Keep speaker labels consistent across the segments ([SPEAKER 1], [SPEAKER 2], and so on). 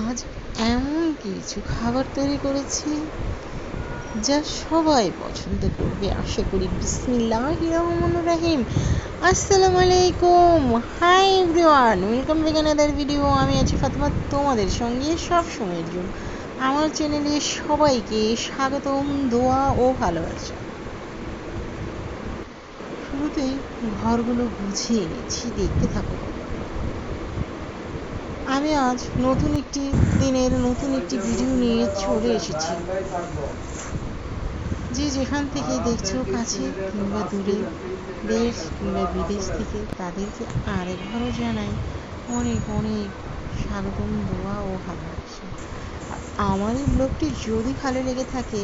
[SPEAKER 1] আজ এমন কিছু খাবার তৈরি করেছি যা সবাই পছন্দ করবে আশা করি। বিসমিল্লাহির রহমানির রহিম। আসসালামু আলাইকুম, hi everyone, welcome back another video. আমি আছি ফাতেমা তোমাদের সঙ্গে সব সময়ের জন্য। আমার চ্যানেলে সবাইকে স্বাগতম, দোয়া ও ভালোবাসা। শুরুতেই ঘরগুলো গুছিয়ে নিচ্ছি, দেখতে থাকো। আমি আজ নতুন একটি ভিডিও নিয়ে চলে এসেছি। যে যেখান থেকে দেখছো, কাছে কিংবা দূরে, দেশ কিংবা বিদেশ থেকে, তাদেরকে আরেকবারও জানাই অনেক অনেক স্বাগতম, দোয়া ও ভালোবাসা। আমার এই ব্লগটি যদি ভালো লেগে থাকে,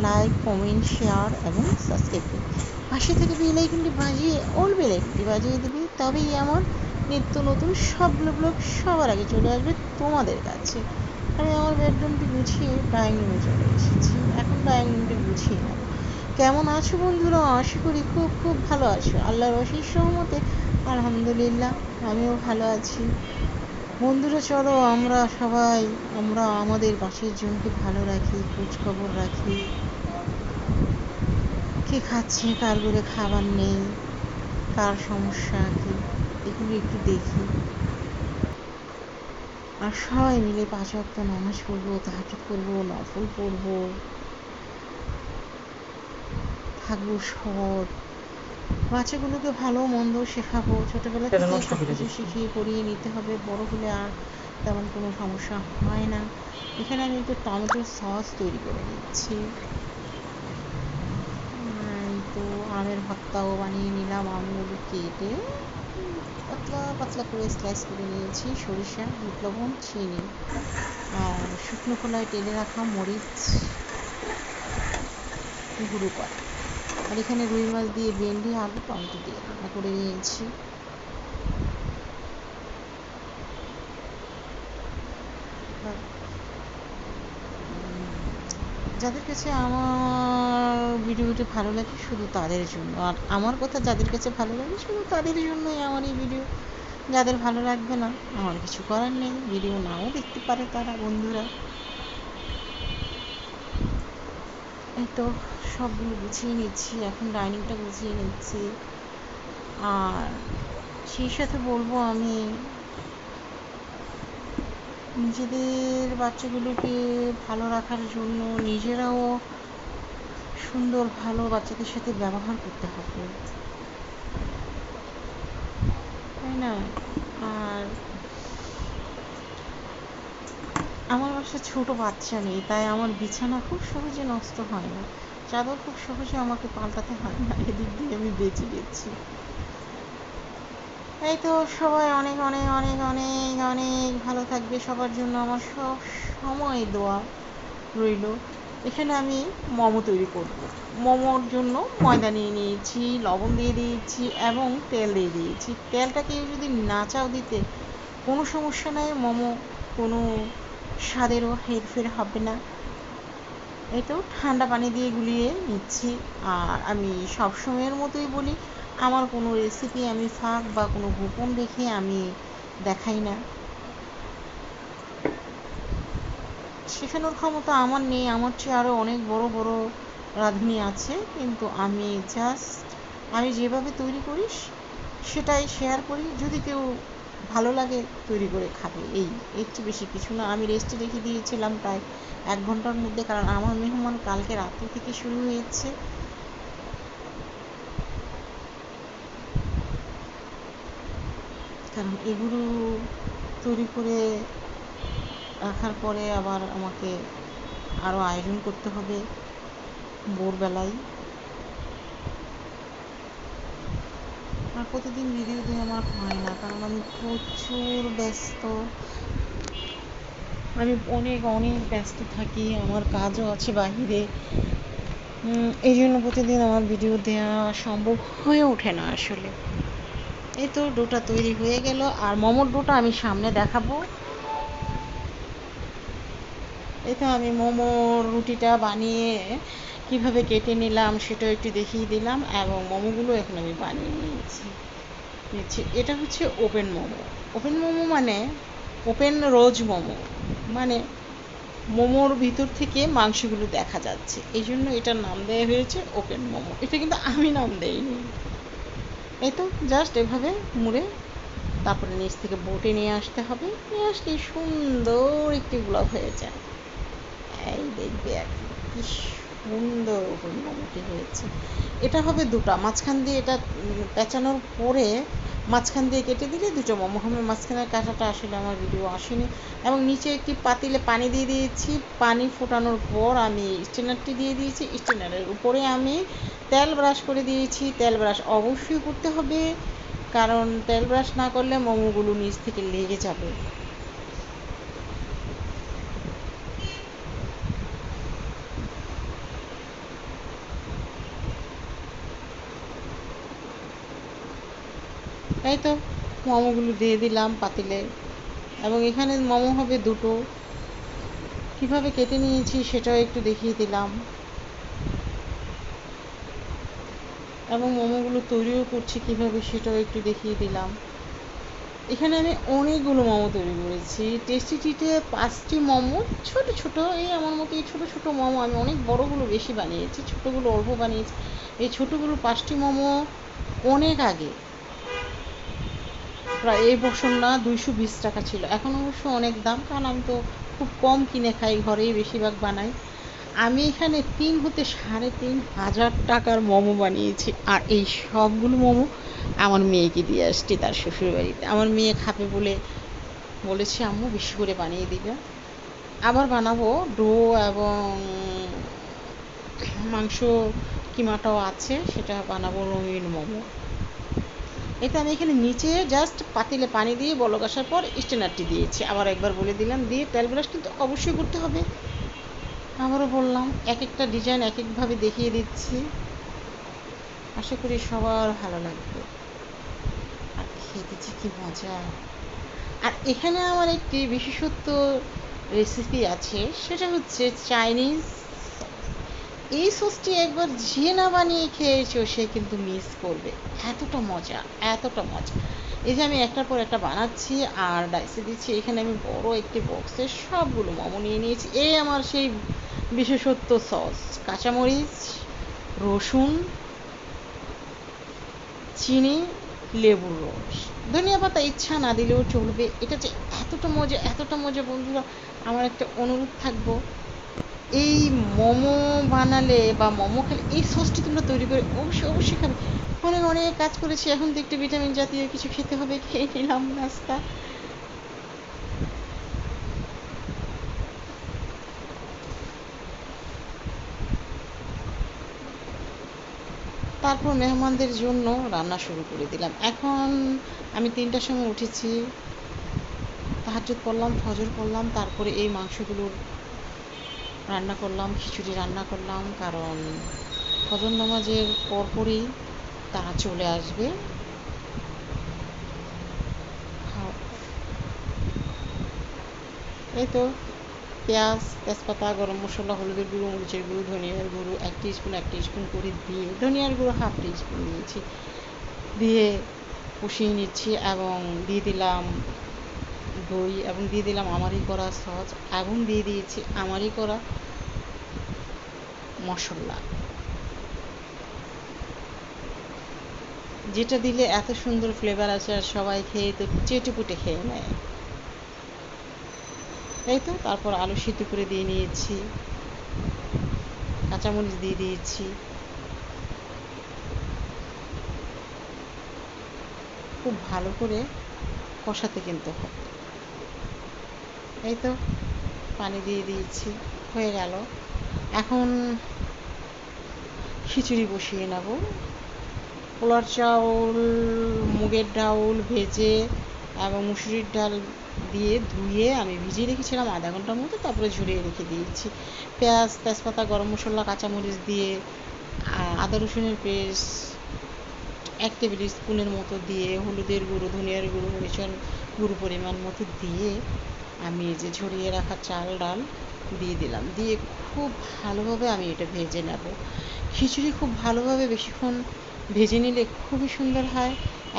[SPEAKER 1] লাইক, কমেন্ট, শেয়ার এবং সাবস্ক্রাইব করুন। পাশে থেকে বেল আইকনটি বাজিয়ে বাজিয়ে দেবে, তবেই আমার নিত্য নতুন সবগুলো ব্লগ সবার আগে চলে আসবে তোমাদের কাছে। আমি আমার বেডরুমটি গুছিয়ে ড্রয়িং রুমে চলে এসেছি। এখন ড্রয়িং রুমটি গুছিয়ে নেব। কেমন আছো বন্ধুরা? আশা করি খুব খুব ভালো আছো। আল্লাহর অশেষ রহমতে আলহামদুলিল্লাহ আমিও ভালো আছি। বন্ধুরা, চলো আমরা আমাদের পাশের জনকে ভালো রাখি, খোঁজখবর রাখি। কে খাচ্ছে, কার ঘরে খাবার নেই, কার সমস্যা কি, এগুলো একটু দেখি। আর সবাই মিলে 5 ওয়াক্ত নামাজ পড়বো, তাহাজ্জুদ করবো, নফল পড়বো, থাকবো সৎ। বাচ্চাগুলোকে ভালো মন্দ শেখাবো, ছোটবেলা থেকে সব কিছু শিখিয়ে পড়িয়ে নিতে হবে। বড় হলে আর তেমন কোনো সমস্যা হয় না। এখানে আমি একটু টমেটো সস তৈরি করে নিচ্ছি। তো আমের ভর্তাও বানিয়ে নিলাম। আমগুলো কেটে পাতলা পাতলা করে স্লাইস করে নিয়েছি। সরিষা, বিট লবণ, চিনি আর শুকনো খোলায় টেলে রাখা মরিচ গুঁড়ো করা। আর এখানে রুই মাছ দিয়ে ভেন্ডি, আলু, টমেটো দিয়ে রান্না করে নিয়েছি। যাদের কাছে আমার ভিডিওটি ভালো লাগে শুধু তাদের জন্য, আর আমার কথা যাদের কাছে ভালো লাগে শুধু তাদের জন্যই আমার এই ভিডিও। যাদের ভালো লাগবে না, আমার কিছু করার নেই, ভিডিও নাও দেখতে পারে তারা। বন্ধুরা, এই তো সবগুলো গুছিয়ে নিচ্ছি, এখন ডাইনিংটা গুছিয়ে নিচ্ছি। আর সেই সাথে বলবো, আমি নিজেদের বাচ্চাগুলোকে ভালো রাখার জন্য নিজেরাও সুন্দর ভালো বাচ্চাদের সাথে ব্যবহার করতে হবে, তাই না? আর আমার বাসায় ছোট বাচ্চা নেই, তাই আমার বিছানা খুব সহজে নষ্ট হয় না, চাদর খুব সহজে আমাকে পাল্টাতে হয় না। এদিক দিয়ে আমি বেঁচে গেছি। এই তো সবাই অনেক অনেক অনেক অনেক অনেক ভালো থাকবে। সবার জন্য আমার সব সময় দোয়া রইল। এখানে আমি মোমো তৈরি করব। মোমোর জন্য ময়দা নিয়ে নিয়েছি, লবণ দিয়ে দিয়েছি এবং তেল দিয়ে দিয়েছি। তেলটা কেউ যদি না চাও দিতে, কোনো সমস্যা নাই, মোমো কোনো স্বাদেরও হেরফের হবে না। এই তো ঠান্ডা পানি দিয়ে গুলিয়ে নিচ্ছি। আর আমি সবসময়ের মতোই বলি, আমার কোনো রেসিপি আমি ফাঁক বা কোনো গোপন রেখে আমি দেখাই না। শেখানোর ক্ষমতা আমার নেই, আমার চেয়ে আরও অনেক বড় বড় রাঁধুনি আছে, কিন্তু আমি যেভাবে তৈরি করি সেটাই শেয়ার করি। যদি কেউ ভালো লাগে তৈরি করে খাবে, এর চেয়ে বেশি কিছু না। আমি রেস্টে রেখে দিয়েছিলাম প্রায় 1 ঘন্টার মধ্যে, কারণ আমার মেহমান কালকে রাত্রি থেকে শুরু হয়েছে। কারণ এগুলো তৈরি করে রাখার পরে আবার আমাকে আরও আয়োজন করতে হবে ভোরবেলায়। আর প্রতিদিন ভিডিও দিয়ে আমার হয় না, কারণ আমি প্রচুর ব্যস্ত। আমি অনেক অনেক ব্যস্ত থাকি, আমার কাজও আছে বাহিরে। এই জন্য প্রতিদিন আমার ভিডিও দেওয়া সম্ভব হয়ে ওঠে না আসলে। এই তো ডোটা তৈরি হয়ে গেল, আর মোমোর ডোটা আমি সামনে দেখাবো। এই তো আমি মোমোর রুটিটা বানিয়ে কিভাবে কেটে নিলাম সেটাও একটু দেখিয়ে দিলাম, এবং মোমোগুলো এখন আমি বানিয়ে নিচ্ছি। এটা হচ্ছে ওপেন মোমো। ওপেন মোমো মানে ওপেন রোজ মোমো। মানে মোমোর ভিতর থেকে মাংসগুলো দেখা যাচ্ছে, এই জন্য এটার নাম দেওয়া হয়েছে ওপেন মোমো। এটা কিন্তু আমি নাম দেইনি। এই তো জাস্ট এভাবে মুড়ে তারপরে নিচ থেকে বটে নিয়ে আসতে হবে, নিয়ে আসলে সুন্দর একটি গোলাপ হয়ে যায়। এই দেখবে এখন কি সুন্দর ওপেন মোমোটি হয়েছে। এটা হবে দুটা, মাঝখান দিয়ে এটা পেঁচানোর পরে মাঝখান দিয়ে কেটে দিলে দুটো মোমো হবে। মাঝখানের কাঁটাটা আসলে আমার ভিডিও আসেনি। এবং নিচে একটি পাতিলে পানি দিয়ে দিয়েছি, পানি ফোটানোর পর আমি স্ট্রেনারটি দিয়ে দিয়েছি, স্ট্রেনারের উপরে আমি তেল ব্রাশ করে দিয়েছি। তেল ব্রাশ অবশ্যই করতে হবে, কারণ তেল ব্রাশ না করলে মোমোগুলো নিচ থেকে লেগে যাবে। তাই তো মোমোগুলো দিয়ে দিলাম পাতিলে, এবং এখানে মোমো হবে দুটো। কীভাবে কেটে নিয়েছি সেটাও একটু দেখিয়ে দিলাম, এবং মোমোগুলো তৈরিও করছি কীভাবে সেটাও একটু দেখিয়ে দিলাম। এখানে আমি অনেকগুলো মোমো তৈরি করেছি। টেস্টি ট্রিটে 5টি মোমো, ছোট ছোট, এই আমার মতো এই ছোটো ছোটো মোমো। আমি অনেক বড়গুলো বেশি বানিয়েছি, ছোটোগুলো অল্প বানিয়েছি। এই ছোটোগুলো 5টি মোমো অনেক আগে, প্রায় এই বছর না, 220 টাকা ছিল। এখন অবশ্য অনেক দাম, কারণ আমি তো খুব কম কিনে খাই, ঘরেই বেশিরভাগ বানাই। আমি এখানে 3 হতে 3,500 টাকার মোমো বানিয়েছি। আর এই সবগুলো মোমো আমার মেয়েকে দিয়ে আসছি তার শ্বশুরবাড়িতে। আমার মেয়ে খাবে বলে বলেছি আম্মু বেশি করে বানিয়ে দিবে। আবার বানাবো ডো এবং মাংস কিমাটাও আছে, সেটা বানাবো রঙিন মোমো। এটা আমি এখানে নিচে জাস্ট পাতিলে পানি দিয়ে বলক আসার পর স্ট্রেনারটি দিয়েছি। আবার একবার বলে দিলাম, দিয়ে তেল ব্রাশ কিন্তু অবশ্যই করতে হবে। আবারও বললাম, এক একটা ডিজাইন এক একভাবে দেখিয়ে দিচ্ছি। আশা করি সবার ভালো লাগবে। আর খেতেছি কি মজা। আর এখানে আমার একটি বিশেষত্ব রেসিপি আছে, সেটা হচ্ছে চাইনিজ। এই সসটি একবার যে না বানিয়ে খেয়েছো সে কিন্তু মিস করবে, এতটা মজা, এতটা মজা। এই যে আমি একটার পর একটা বানাচ্ছি আর ডাইসে দিচ্ছি। এখানে আমি বড় একটি বক্সে সবগুলো মোমো নিয়ে নিয়েছি। এই আমার সেই বিশেষত্ব সস, কাঁচামরিচ, রসুন, চিনি, লেবুর রস, ধনিয়া পাতা ইচ্ছা না দিলেও চলবে। এটা যে এতটা মজা, এতটা মজা বন্ধুরা, আমার একটা অনুরোধ থাকবো, এই মোমো বানালে বা মোমো খেলে এই সসটি তোমরা তৈরি করে অবশ্যই অবশ্যই খাবে। অনেক অনেক কাজ করেছি, এখন তো একটু ভিটামিন জাতীয় কিছু খেতে হবে, খেয়ে নিলাম নাস্তা। তারপর মেহমানদের জন্য রান্না শুরু করে দিলাম। এখন আমি 3টার সময় উঠেছি, তাহাজ্জুদ পড়লাম, ফজর পড়লাম, তারপরে এই মাংসগুলোর রান্না করলাম, খিচুড়ি রান্না করলাম, কারণ ফজর নামাজের পরপরই তারা চলে আসবে। এই তো পেঁয়াজ, তেজপাতা, গরম মশলা, হলুদের গুঁড়ো, মরিচের গুঁড়ো, ধনিয়ার গুঁড়ো 1 টিস্পুন করে দিয়ে, ধনিয়ার গুঁড়ো 1/2 টিস্পুন দিয়েছি, দিয়ে কষিয়ে নিচ্ছি। এবং দিয়ে দিলাম দই, এবং দিয়ে দিলাম আমারই করা সস, এবং দিয়ে দিয়েছি আমারই করা মশলা, যেটা দিলে এত সুন্দর ফ্লেভার আছে আর সবাই খেয়ে তো চেটেপুটে খেয়ে নেয়। এই তো তারপর আলু সিদ্ধ করে দিয়ে নিয়েছি, কাঁচামরিচ দিয়ে দিয়েছি, খুব ভালো করে কষাতে কিন্তু হবে। এই তো পানি দিয়ে দিয়েছি, হয়ে গেল। এখন খিচুড়ি বসিয়ে নেব। পোলার চাউল, মুগের ডাউল ভেজে এবং মুসুরির ডাল দিয়ে ধুয়ে আমি ভিজিয়ে রেখেছিলাম আধা ঘন্টার মতো, তারপরে ঝরিয়ে রেখে দিয়েছি। পেঁয়াজ, তেজপাতা, গরম মশলা, কাঁচামরিচ দিয়ে আদা রসুনের পেস্ট 1 টেবিল স্পুনের মতো দিয়ে, হলুদের গুঁড়ো, ধনিয়ার গুঁড়ো, মরিচের গুঁড়ো পরিমাণ মতো দিয়ে আমি যে ঝরিয়ে রাখা চাল ডাল দিয়ে দিলাম, দিয়ে খুব ভালোভাবে আমি এটা ভেজে নেব। খিচুড়ি খুব ভালোভাবে বেশিক্ষণ ভেজে নিলে খুবই সুন্দর হয়।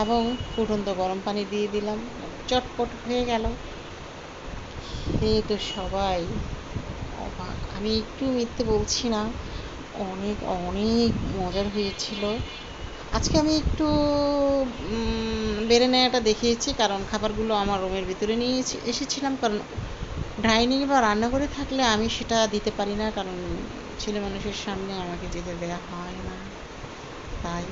[SPEAKER 1] এবং ফুটন্ত গরম পানি দিয়ে দিলাম, চটপট হয়ে গেল। খেয়ে তো সবাই অবাক, আমি একটু মিথ্যে বলছি না, অনেক অনেক মজার হয়েছিল। আজকে আমি একটু বেড়ে নেওয়াটা দেখিয়েছি, কারণ খাবারগুলো আমার রুমের ভিতরে নিয়ে এসেছিলাম, কারণ ডাইনিংয়ে বা রান্নাঘরে থাকলে আমি সেটা দিতে পারি না, কারণ ছেলে মানুষের সামনে আমাকে যেতে দেওয়া হয় না। তাই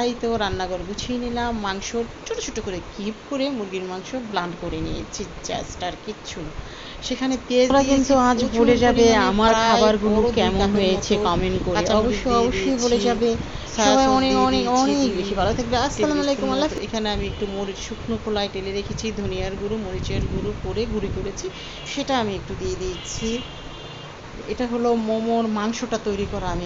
[SPEAKER 1] এই তো রান্নাঘর গুছিয়ে নিলাম, মাংস ছোট ছোট করে কিউব করে মুরগির মাংস ব্লান্ড করে নিয়েছি, জাস্ট আর কিচ্ছু না। সেখানে পেঁয়াজ কিন্তু আজ বলে যাবে আমার খাবারগুলো কেমন হয়েছে কমেন্ট করে, অবশ্যই অবশ্যই বলে যাবে। সবাই অনেক অনেক অনেক বেশি ভালো থাকবে। আসসালামু আলাইকুম। আল্লাহ। এখানে আমি একটু মরিচ শুকনো খোলায় টেলে রেখেছি, ধনিয়ার গুঁড়ো মরিচের গুঁড়ো করে গুঁড়ি করেছি, সেটা আমি একটু দিয়ে দিচ্ছি। এটা হলো মোমোর মাংসটা তৈরি করা আমি